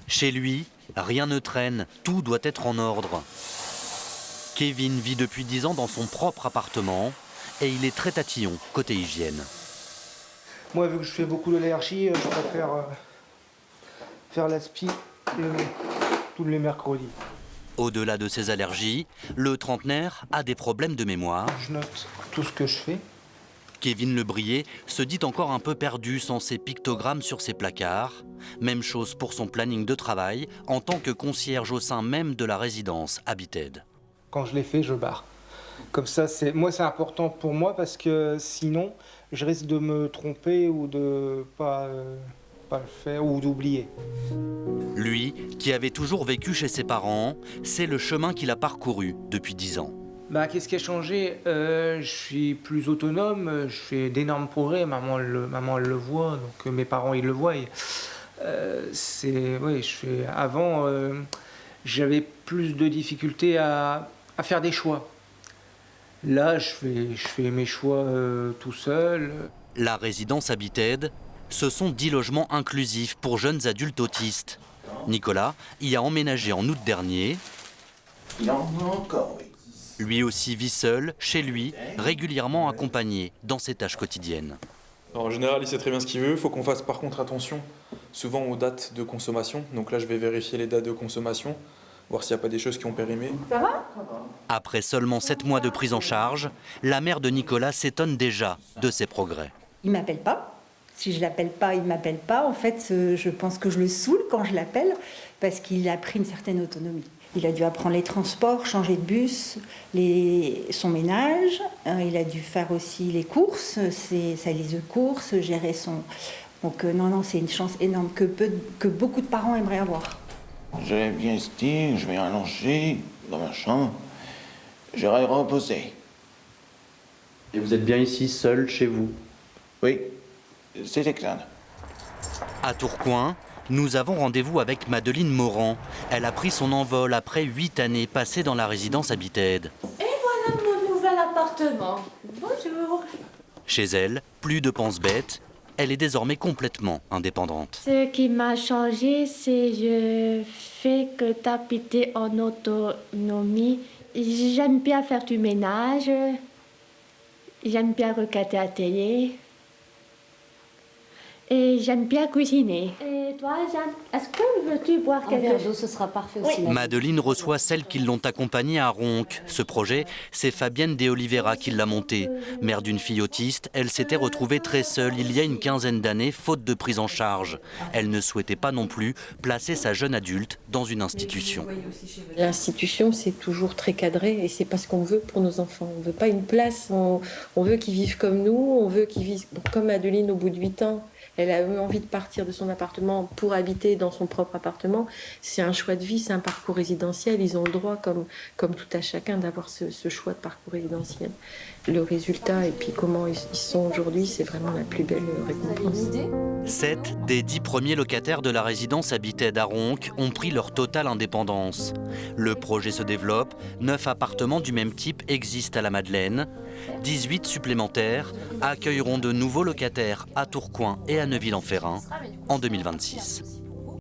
Chez lui, rien ne traîne, tout doit être en ordre. Kevin vit depuis 10 ans dans son propre appartement et il est très tatillon côté hygiène. Moi, vu que je fais beaucoup d'allergies, je préfère faire l'aspi tous les mercredis. Au-delà de ses allergies, le trentenaire a des problèmes de mémoire. Je note tout ce que je fais. Kevin Lebrier se dit encore un peu perdu sans ses pictogrammes sur ses placards. Même chose pour son planning de travail en tant que concierge au sein même de la résidence Habited. Quand je les fais, je barre. Comme ça, moi, c'est important pour moi parce que sinon, je risque de me tromper ou de pas le faire ou d'oublier. Lui, qui avait toujours vécu chez ses parents, c'est le chemin qu'il a parcouru depuis 10 ans. Qu'est-ce qui a changé? Je suis plus autonome, je fais d'énormes progrès. Maman, elle le voit, donc mes parents, ils le voient. Avant, j'avais plus de difficultés à faire des choix. Là, je fais mes choix tout seul. La résidence Habited, ce sont 10 logements inclusifs pour jeunes adultes autistes. Nicolas y a emménagé en août dernier. Il en a encore, oui. Lui aussi vit seul, chez lui, régulièrement accompagné dans ses tâches quotidiennes. Alors, en général, il sait très bien ce qu'il veut. Il faut qu'on fasse par contre attention souvent aux dates de consommation. Donc là, je vais vérifier les dates de consommation, voir s'il n'y a pas des choses qui ont périmé. Ça va ? Après seulement 7 mois de prise en charge, la mère de Nicolas s'étonne déjà de ses progrès. Il m'appelle pas. Si je l'appelle pas, il m'appelle pas. En fait, je pense que je le saoule quand je l'appelle parce qu'il a pris une certaine autonomie. Il a dû apprendre les transports, changer de bus, son ménage. Il a dû faire aussi les courses, sa liste de courses, gérer son... Donc non, c'est une chance énorme que beaucoup de parents aimeraient avoir. Je vais bien dire, je vais allonger dans ma chambre. J'irai reposer. Et vous êtes bien ici, seul, chez vous? Oui, c'est exact. À Tourcoing, nous avons rendez-vous avec Madeleine Morand. Elle a pris son envol après 8 années passées dans la résidence Habited. Et voilà mon nouvel appartement. Bonjour. Chez elle, plus de pense-bête. Elle est désormais complètement indépendante. Ce qui m'a changé, c'est que je fais que d'habiter en autonomie. J'aime bien faire du ménage. J'aime bien regarder la télé. Et j'aime bien cuisiner. Et toi, Jeanne, est-ce que veux-tu boire quelque chose? Ce sera parfait aussi. Madeleine reçoit celles qui l'ont accompagnée à Ronques. Ce projet, c'est Fabienne De Oliveira qui l'a monté. Mère d'une fille autiste, elle s'était retrouvée très seule il y a une quinzaine d'années, faute de prise en charge. Elle ne souhaitait pas non plus placer sa jeune adulte dans une institution. L'institution, c'est toujours très cadré et c'est pas ce qu'on veut pour nos enfants. On veut pas une place, on veut qu'ils vivent comme nous, on veut qu'ils vivent comme Madeleine au bout de 8 ans. Elle a eu envie de partir de son appartement pour habiter dans son propre appartement. C'est un choix de vie, c'est un parcours résidentiel. Ils ont le droit, comme tout à chacun, d'avoir ce choix de parcours résidentiel. Le résultat et puis comment ils sont aujourd'hui, c'est vraiment la plus belle récompense. 7 des 10 premiers locataires de la résidence Habited à Ronques ont pris leur totale indépendance. Le projet se développe, 9 appartements du même type existent à la Madeleine. 18 supplémentaires accueilleront de nouveaux locataires à Tourcoing et à Neuville-en-Ferrain en 2026.